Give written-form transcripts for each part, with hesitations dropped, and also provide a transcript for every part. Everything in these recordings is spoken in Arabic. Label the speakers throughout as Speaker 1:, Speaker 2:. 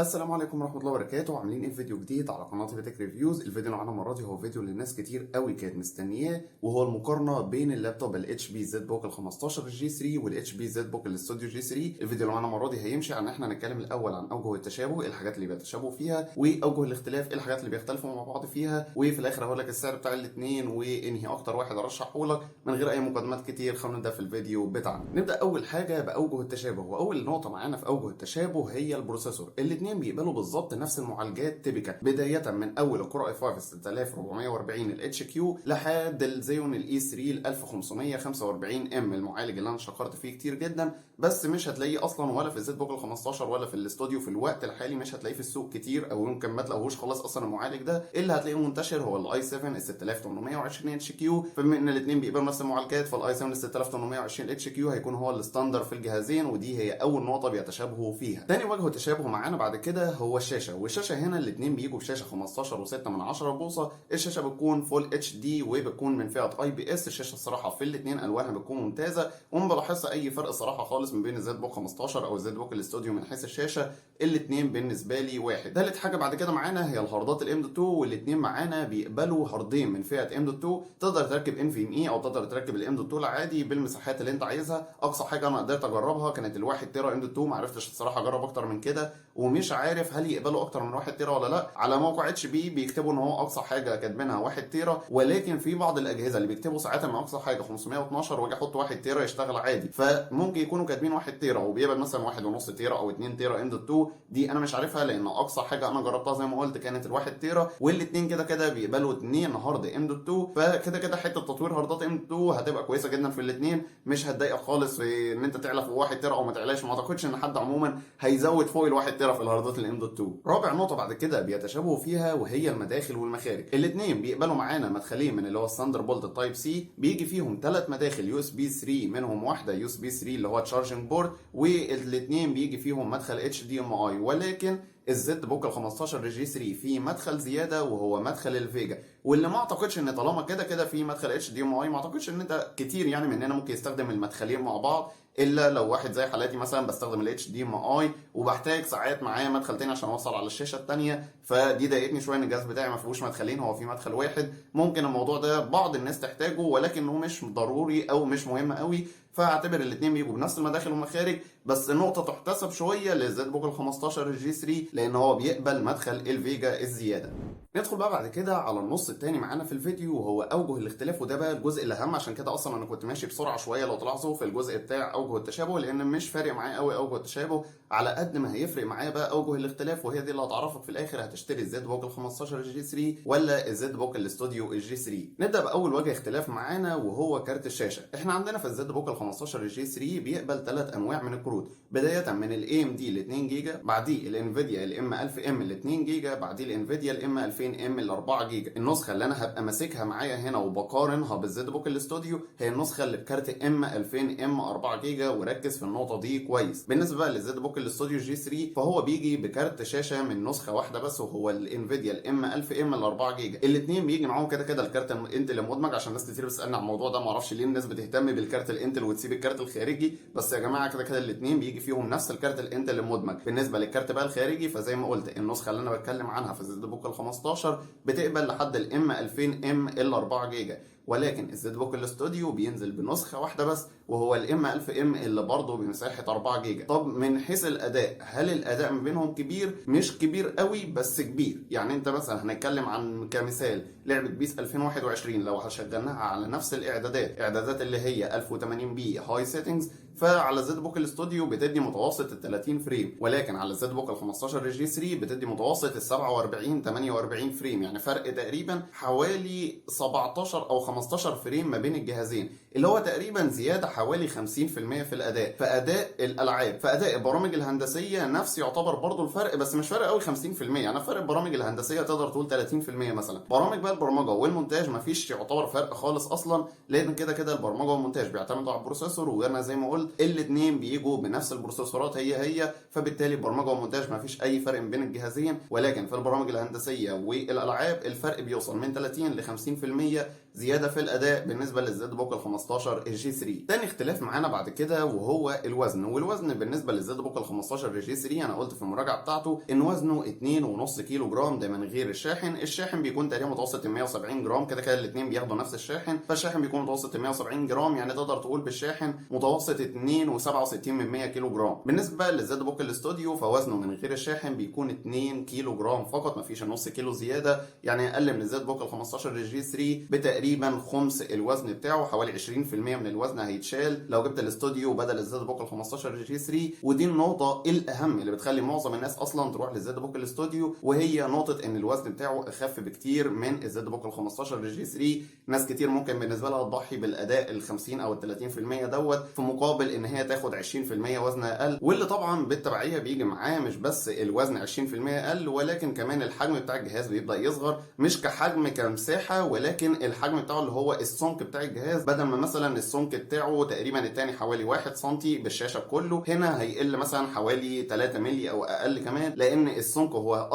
Speaker 1: السلام عليكم ورحمه الله وبركاته. عاملين ايه في فيديو جديد على قناه فيتك ريفيوز. الفيديو اللي معانا المره دي هو فيديو اللي الناس كتير قوي كانت مستنياه، وهو المقارنه بين اللابتوب الاتش بي زد بوك ال 15 جي 3 والاتش بي زد بوك الاستوديو جي 3. الفيديو اللي معانا المره دي هيمشي عن احنا هنتكلم الاول عن اوجه التشابه، إيه الحاجات اللي بيتشابهوا فيها، واوجه الاختلاف، إيه الحاجات اللي بيختلفوا مع بعض فيها، وفي الاخر هقول لك السعر بتاع الاثنين وانهي اكتر واحد ارشحه لك. من غير اي مقدمات كتير خلينا نبدا في الفيديو بتاعنا. نبدا اول حاجه باوجه التشابه، واول نقطه معانا في اوجه التشابه هي البروسيسور. الاثنين بيقبلوا بالظبط نفس المعالجات تيبيكال، بدايه من اول الكور اي 5 6440 الاتش كيو لحد الزيون الاي 3 ال 1545 ام، المعالج اللي انا شكرت فيه كتير جدا، بس مش هتلاقيه اصلا ولا في الزد بوك ال 15 ولا في الاستوديو في الوقت الحالي. مش هتلاقيه في السوق كتير، او يمكن ما تلاقوهوش خلاص اصلا. المعالج ده اللي هتلاقيه منتشر هو الاي 7 ال 6820 اتش كيو، فبما ان الاثنين بيقبلوا نفس المعالجات فالاي 7 ال 6820 اتش كيو هيكون هو الستاندر في الجهازين، ودي هي اول نقطه بيتشابهوا فيها. تاني وجه تشابه معانا بعد كده هو الشاشه، والشاشه هنا الاثنين بيجوا بشاشه 15.6 بوصه. الشاشه بتكون فول اتش دي وبتكون من فئه اي بي اس. الشاشه الصراحه في الاثنين الوانها بتكون ممتازه، وما بلاحظش اي فرق صراحه خالص ما بين الزد بوك 15 او الزد بوك الاستوديو من حيث الشاشه. الاثنين بالنسبه لي واحد. ثالث حاجه بعد كده معانا هي الهاردات الام دوت 2، والاثنين معانا بيقبلوا هاردين من فئه ام دوت 2. تقدر تركب ان في ام اي او تقدر تركب الام دوت 2 العادي بالمساحات اللي انت عايزها. اقصى حاجه انا قدرت اجربها كانت ال1 تيرا ام دوت 2، ما عرفتش الصراحه اجرب اكتر من كده، ومش عارف هل يقبلوا اكتر من 1 تيرا ولا لا. على موقع اتش بي بيكتبوا ان هو اقصى حاجه كاتبينها 1 تيرا، ولكن في بعض الاجهزه اللي بيكتبوا ساعتها ان اقصى حاجه 512 واجي احط 1 تيرا يشتغل عادي، فممكن يكونوا كاتبين 1 تيرا وبيقبل مثلا 1.5 تيرا او 2 تيرا ام دوت 2. دي انا مش عارفها لان اقصى حاجه انا جربتها زي ما قلت كانت ال1 تيرا، والاثنين كده كده بيقبلوا 2 هارد ام دوت 2. فكده كده حته تطوير هاردات ام دوت 2 هتبقى كويسه جدا في الاثنين، مش هتضايقك خالص في ان انت تعلى في 1 تيرا او ما تعلاش. ما اعتقدش ان حد عموما هيزود فوق ال1 تيرا في الهاردات الام دوت 2. رابع نقطه بعد كده بيتشابهوا فيها وهي المداخل والمخارج. الاثنين بيقبلوا معانا مدخلين من اللي هو الثاندر بولت تايب سي، بيجي فيهم 3 مداخل يو اس بي 3، منهم واحده يو اس بي 3 اللي هو تشارجنج بورد، والاثنين بيجي فيهم مدخل اتش دي ام اي. ولكن الزد بوك ال 15 جي 3 فيه مدخل زياده وهو مدخل الفيجا، واللي ما اعتقدش ان طالما كده كده في مدخل اتش دي ام اي، ما اعتقدش ان انت كتير يعني مننا ممكن يستخدم المدخلين مع بعض، الا لو واحد زي حالاتي مثلا بستخدم الاتش دي ام اي وبحتاج ساعات معايا مدخل تاني عشان اوصل على الشاشه الثانيه. فدي ضايقتني شويه ان الجهاز بتاعي ما فيهوش مدخلين، هو في مدخل واحد. ممكن الموضوع ده بعض الناس تحتاجه ولكنه مش ضروري او مش مهم قوي، فاعتبر الاثنين بيجوا بنفس المداخل والمخارج. بس نقطه تحتسب شويه للزد بوك ال 15 جي 3 لان هو بيقبل مدخل الفيجا الزياده. ندخل بقى بعد كده على النص الثاني معانا في الفيديو وهو اوجه الاختلاف، وده بقى الجزء الاهم. عشان كده اصلا انا كنت ماشي بسرعه شويه لو تلاحظوا في الجزء بتاع اوجه التشابه، لان مش فارق معايا قوي اوجه التشابه على قد ما هيفرق معايا بقى اوجه الاختلاف، وهي دي اللي هتعرفك في الاخر هتشتري الزد بوك ال 15 جي 3 ولا الزد بوك الاستوديو الجي 3. نبدا باول وجه اختلاف معانا وهو كارت الشاشه. احنا عندنا في الزد بوك ال 15 جي 3 بيقبل 3 انواع من الكروت، بدايه من الاي ام دي ال 2 جيجا، بعديه الانفيديا الام 1000 ام ال 2 جيجا، بعديه الانفيديا الام 2000 ام ال 4 جيجا. النسخه اللي انا هبقى ماسكها معايا هنا وبقارنها بالزد بوك الاستوديو هي النسخه اللي بكارت ام 2000 ام 4 جيجا، وركز في النقطه دي كويس. بالنسبه بقى للزد بوك الاستوديو جي 3 فهو بيجي بكارت شاشه من نسخه واحده بس، وهو الانفيديا الام 1000 ام ال 4 جيجا. الاثنين بيجي معاهم كده كده الكارت الانتل المدمج، عشان ناس كتير بتسالني عن الموضوع ده، ما اعرفش ليه الناس بتهتم بالكارت الانتل وتسيب الكارت الخارجي، بس يا جماعه كده كده الاثنين بيجي فيهم نفس الكارت الانتل المدمج. بالنسبه للكارت بقى الخارجي فزي ما قلت النسخه اللي انا بتكلم عنها في الزد بوك ال 15 بتقبل لحد الام 2000 ام ال 4 جيجا، ولكن الزد بوك الاستوديو بينزل بنسخه واحده بس وهو الام 1000 ام اللي برضه بمساحه 4 جيجا. طب من حيث الاداء، هل الاداء ما بينهم كبير؟ مش كبير قوي بس كبير. يعني انت مثلا هنتكلم عن كمثال لعبه بيس 2021 لو هشغلناها على نفس الاعدادات اللي هي 1080 بي هاي سيتنجز، فعلى الزد بوك الاستوديو بتدي متوسط ال 30 فريم، ولكن على الزد بوك ال 15 جي 3 بتدي متوسط ال 47 48 فريم، يعني فرق تقريبا حوالي 17 او 15 فريم ما بين الجهازين، اللي هو تقريبا زياده حوالي 50% في الاداء. فاداء الالعاب، فاداء البرامج الهندسيه نفس يعتبر برضو الفرق، بس مش فرق قوي 50%، يعني فرق البرامج الهندسيه تقدر تقول 30% مثلا. برامج بقى البرمجه والمونتاج مفيش يعتبر فرق خالص اصلا، لان كده كده البرمجه والمونتاج بيعتمدوا على البروسيسور، وانا زي ما قلت قلت الاثنين بيجوا بنفس البروسيسورات هي، فبالتالي برمجه ومونتاج ما فيش اي فرق بين الجهازين. ولكن في البرامج الهندسيه والالعاب الفرق بيوصل من 30 ل 50% زياده في الاداء بالنسبه للزد بوك ال 15 الجي 3. تاني اختلاف معانا بعد كده وهو الوزن. والوزن بالنسبه للزد بوك ال 15 الجي 3 انا قلت في المراجعه بتاعته ان وزنه 2.5 كيلو جرام، ده من غير الشاحن. الشاحن بيكون تقريبا متوسط 170 جرام، كده كده الاثنين بياخدوا نفس الشاحن، فالشاحن بيكون متوسط 170 جرام، يعني تقدر تقول بالشاحن متوسط 2.67 كيلو جرام. بالنسبه للزد بوك الاستوديو فوزنه من غير الشاحن بيكون 2 كيلو جرام فقط، مفيش نص كيلو زياده، يعني اقل من الزد بوك ال 15 الجي 3 بتقريبا خمس الوزن بتاعه، حوالي 20% من الوزن هيتشال لو جبت الاستوديو بدل الزد بوك ال 15 الجي 3. ودي النقطه الاهم اللي بتخلي معظم الناس اصلا تروح للزد بوك الاستوديو، وهي نقطه ان الوزن بتاعه اخف بكتير من الزد بوك ال 15 الجي 3. ناس كتير ممكن بالنسبه لها تضحي بالاداء ال 50 او ال 30% دوت في مقابل ان هي تاخد 20% وزن اقل، واللي طبعا بالتبعيه بيجي معاه مش بس الوزن 20% اقل، ولكن كمان الحجم بتاع الجهاز بيبدا يصغر، مش كحجم كمساحه، ولكن الحجم بتاعه اللي هو السمك بتاع الجهاز. بدل ما مثلا السمك بتاعه تقريبا التاني حوالي 1 سم بالشاشه كله، هنا هيقل مثلا حوالي 3 مللي او اقل كمان، لان السمك هو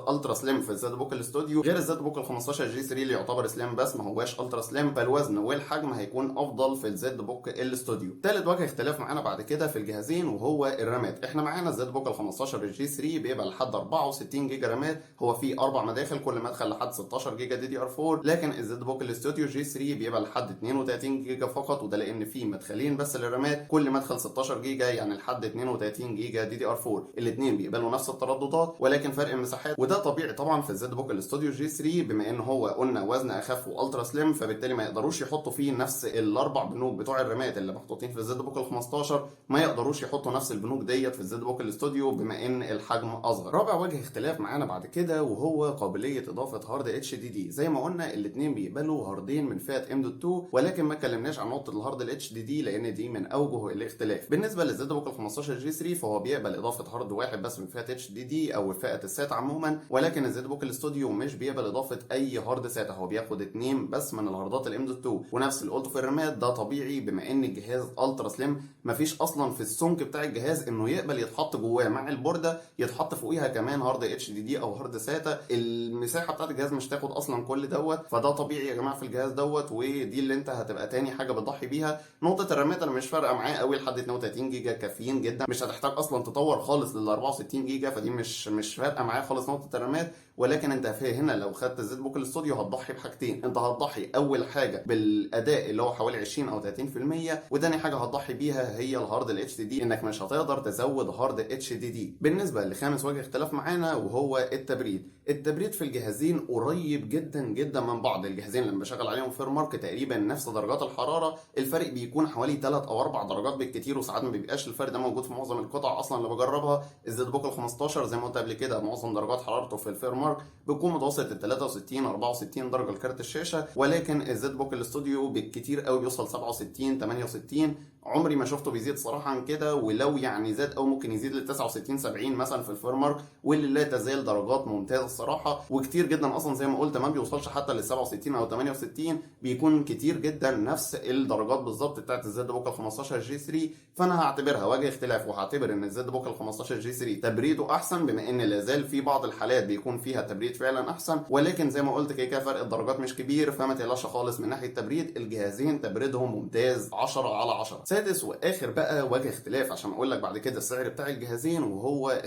Speaker 1: الترا سليم في الزد بوك الاستوديو، غير الزد بوك ال 15 جي 3 اللي يعتبر سليم بس ما هواش الترا سليم، فالوزن والحجم هيكون افضل في الزد بوك الاستوديو. ثالث وجه اختلاف معانا بعد كده في الجهازين وهو الرامات. احنا معانا الزد بوك ال 15 جي 3 بيبقى لحد 64 جيجا رامات، هو فيه 4 مداخل، كل مدخل لحد 16 جيجا دي دي ار 4، لكن الزد بوك الاستوديو جي 3 بيبقى لحد 32 جيجا فقط، وده لان فيه مدخلين بس للرامات، كل مدخل 16 جيجا يعني لحد 32 جيجا دي دي ار 4. الاثنين بيقبلوا نفس الترددات ولكن فرق المساحات، وده طبيعي طبعا في الزد بوك الاستوديو جي 3 بما ان هو قلنا وزن اخف والترا سليم، فبالتالي ما يقدروش يحطوا فيه نفس الاربع بنوك بتوع الرامات اللي محطوطين في الزد بوك ال 15، ما يقدروش يحطوا نفس البنوك ديت في الزد بوك الاستوديو بما ان الحجم اصغر. رابع وجه اختلاف معانا بعد كده وهو قابليه اضافه هارد اتش دي دي. زي ما قلنا الاثنين بيقبلوا هاردين من فئه ام دوت 2، ولكن ما اتكلمناش عن نقطه الهارد الاتش دي دي لان دي من اوجه الاختلاف. بالنسبه للزد بوك ال 15 جي 3 فهو بيقبل اضافه هارد واحد بس من فئه اتش دي دي او فئه السات عموما، ولكن الزد بوك الاستوديو مش بيقبل اضافه اي هارد ساتا، هو بياخد 2 بس من الهاردات الام دوت 2، ونفس اللي قلته في الرامات ده طبيعي بما ان الجهاز الترا سليم، مفيش اصلا في السمك بتاع الجهاز انه يقبل يتحط جواه مع البورده يتحط فوقيها كمان هارد اتش دي دي او هارد ساتا، المساحه بتاعت الجهاز مش تاخد اصلا كل دوت، فده طبيعي يا جماعه في الجهاز دوت، ودي اللي انت هتبقى تاني حاجه بتضحي بيها. نقطه الرامات انا مش فارقه معاه قوي، لحد 32 جيجا كافيين جدا، مش هتحتاج اصلا تطور خالص لل 64 جيجا، فدي مش فارقه معايا خالص نقطه الرامات. ولكن انت في هنا لو خدت الزد بوك الاستوديو هتضحي بحاجتين، انت هتضحي اول حاجه بالاداء اللي هو حوالي 20 او 30%، وتاني حاجه هتضحي بيها هي الهارد الاتش دي دي، انك مش هتقدر تزود هارد اتش دي دي. بالنسبه لخامس وجه اختلاف معانا وهو التبريد. التبريد في الجهازين قريب جدا جدا من بعض، الجهازين لما بشغل عليهم فيرمارك تقريبا نفس درجات الحراره، الفرق بيكون حوالي 3 او 4 درجات بالكتير، وساعات ما بيبقاش الفرق ده موجود في معظم القطع اصلا اللي بجربها. الزد بوك ال 15 زي ما قلت قبل كده معظم درجات حرارته في الفيرمارك بيكون متوسط ال 63 64 درجه لكارت الشاشه، ولكن الزد بوك الاستوديو بالكتير قوي بيوصل 67 68، عمري ما شفته بيزيد صراحه عن كده، ولو يعني زاد او ممكن يزيد ل 69 70 مثلا في الفيرمارك، واللي لا تزال درجات ممتازه الصراحه، وكتير جدا اصلا زي ما قلت ما بيوصلش حتى لل 67 او 68، بيكون كتير جدا نفس الدرجات بالظبط بتاعت الزد بوك ال 15 جي 3، فانا هعتبرها وجه اختلاف، وهعتبر ان الزد بوك ال 15 جي 3 تبريده احسن، بما ان لا زال في بعض الحالات بيكون فيها تبريد فعلا احسن، ولكن زي ما قلت كده فرق الدرجات مش كبير، فما تقلقش خالص من ناحيه التبريد، الجهازين تبريدهم ممتاز 10 على 10. سادس واخر بقى وجه اختلاف عشان اقول لك بعد كده السعر بتاع الجهازين وهو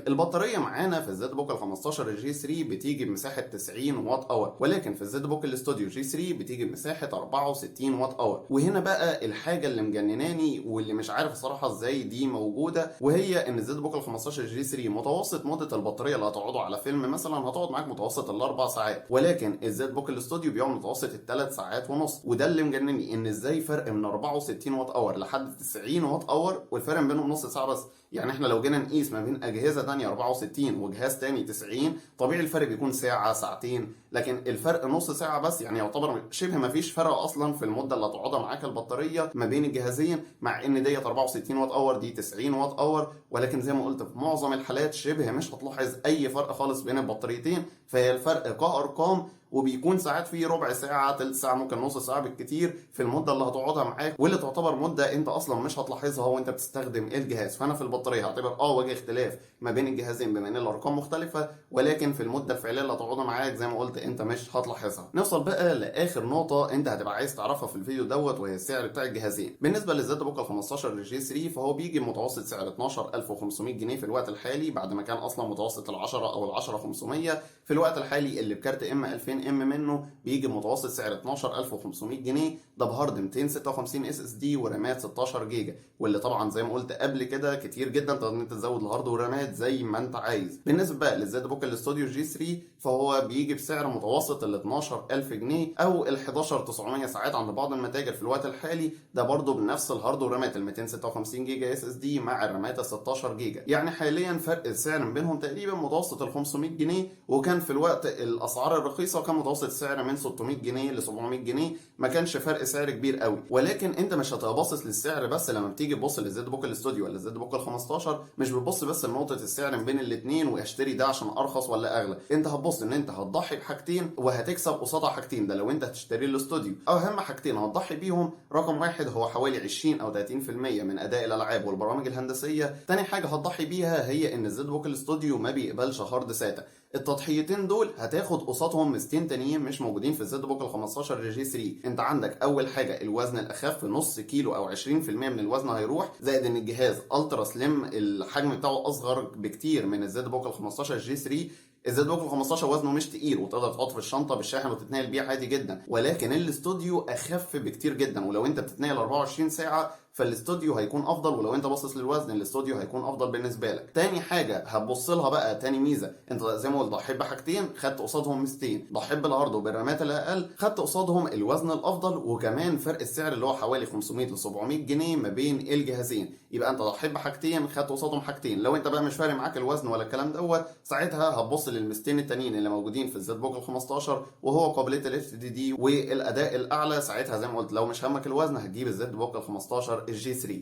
Speaker 1: البطاريه معانا في الزد بوك ال 15 جي 3 بتيجي بمساحه 90 واط اور، ولكن في الزد بوك الاستوديو جي 3 بتيجي بمساحه 64 واط اور. وهنا بقى الحاجه اللي مجنناني واللي مش عارف الصراحه ازاي دي موجوده، وهي ان الزد بوك ال 15 جي 3 متوسط مده البطاريه اللي هتقعده على فيلم مثلا هتقعد معاك متوسط الاربع ساعات، ولكن الزد بوك الاستوديو بيقعد متوسط الثلاث ساعات ونص، وده اللي مجنني ان ازاي فرق من 64 واط اور لحد 90 واط اور والفرق بينهم نص ساعه بس. يعني احنا لو جينا نقيس ما بين اجهزه ثانيه 64 وجهاز ثاني 90 طبيعي الفرق بيكون ساعه ساعتين، لكن الفرق نص ساعه بس، يعني يعتبر شبه ما فيش فرق اصلا في المده اللي هتقعدها معاك البطاريه ما بين الجهازين، مع ان ديت 64 واط اور دي 90 واط اور، ولكن زي ما قلت في معظم الحالات شبه مش هتلاحظ اي فرق خالص بين البطاريتين، فهي الفرق كارقام وبيكون ساعات فيه ربع ساعه، تلت ساعه، ممكن نص ساعه بالكتير في المده اللي هتقعدها معاك، واللي تعتبر مده انت اصلا مش هتلاحظها وانت بتستخدم الجهاز. فانا في البطاريه هعتبر وجه اختلاف ما بين الجهازين بما ان الارقام مختلفه، ولكن في المده الفعليه اللي هتقعدها معاك زي ما قلت انت مش هتلاحظها. نوصل بقى لاخر نقطه انت هتبقى عايز تعرفها في الفيديو دوت، وهي السعر بتاع الجهازين. بالنسبه للزد بوك ال 15 للجي 3 فهو بيجي متوسط سعر 12500 جنيه في الوقت الحالي، بعد ما كان اصلا متوسط ال 10 او ال 10500. في الوقت الحالي اللي بكارت ام 2000 ام منه بيجي متوسط سعر 12500 جنيه، ده بهارد 256 اس اس دي ورامات 16 جيجا، واللي طبعا زي ما قلت قبل كده كتير جدا تقدر ان انت تزود الهارد والرامات زي ما انت عايز. بالنسبه بقى للزد بوك الاستوديو جي 3 فهو بيجي بسعر متوسط ال 12000 جنيه او ال 11900 ساعات عند بعض المتاجر في الوقت الحالي، ده برضه بنفس الهارد والرامات ال 256 جيجا اس اس دي مع الرامات ال 16 جيجا. يعني حاليا فرق السعر ما بينهم تقريبا متوسط ال 500 جنيه، وكان في الوقت الاسعار الرخيصه كان متوسط السعر من 600 جنيه ل 700 جنيه، ما كانش فرق سعر كبير قوي. ولكن انت مش هتبقى باصص للسعر بس لما بتيجي تبص للزد بوك الاستوديو ولا الزد بوك ال 15، مش بتبص بس لنقطه السعر ما بين الاثنين واشتري ده عشان ارخص ولا اغلى، انت هتبص ان انت هتضحي بحاجتين وهتكسب قصادها حاجتين. ده لو انت هتشتري الاستوديو. اهم حاجتين هتضحي بيهم، رقم واحد هو حوالي 20 او 30% من اداء الالعاب والبرامج الهندسيه. تاني حاجه هتضحي بيها هي ان الزد بوك الاستوديو ما بيقبلش هارد ساتا. التضحيتين دول هتاخد قصادهم ميزتين تانيين مش موجودين في الزد بوك ال 15 جي 3. انت عندك اول حاجه الوزن الاخف، نص كيلو او 20% من الوزن هيروح، زائد ان الجهاز الترا سليم الحجم بتاعه اصغر بكتير من الزد بوك ال 15 جي 3. الزد بوك ال 15 وزنه مش تقيل وتقدر تحطه في الشنطه بالشاحن وتتنقل بيه عادي جدا، ولكن الاستوديو اخف بكتير جدا، ولو انت بتتنقل 24 ساعه فالاستوديو هيكون افضل، ولو انت باصص للوزن الاستوديو هيكون افضل بالنسبه لك. تاني حاجه هتبص لها بقى، تاني ميزه، انت زي ما قلت ضحيت بحاجتين خدت قصادهم ميزتين، ضحيت بالعرض وبالرامات الاقل خدت قصادهم الوزن الافضل، وكمان فرق السعر اللي هو حوالي 500 ل 700 جنيه ما بين الجهازين. يبقى انت ضحيت بحاجتين خدت قصادهم حاجتين. لو انت بقى مش فارق معاك الوزن ولا الكلام دوت، ساعتها هتبص للميزتين التانيين اللي موجودين في الزد بوك ال 15 وهو قابليه الاتش دي دي والاداء الاعلى. ساعتها زي ما قلت لو مش همك الوزن هتجيب الزد بوك ال 15 الجي 3.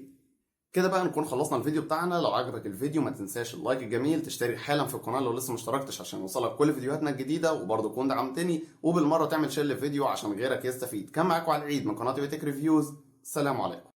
Speaker 1: كده بقى نكون خلصنا الفيديو بتاعنا. لو عجبك الفيديو ما تنساش اللايك الجميل، تشترك حالا في القناه لو لسه مشتركتش عشان يوصلك كل فيديوهاتنا الجديده، وبرضه تكون دعمتني وبالمره تعمل شير للفيديو عشان غيرك يستفيد. كان معاكم على العيد من قناه تيك ريفيوز. سلام عليكم.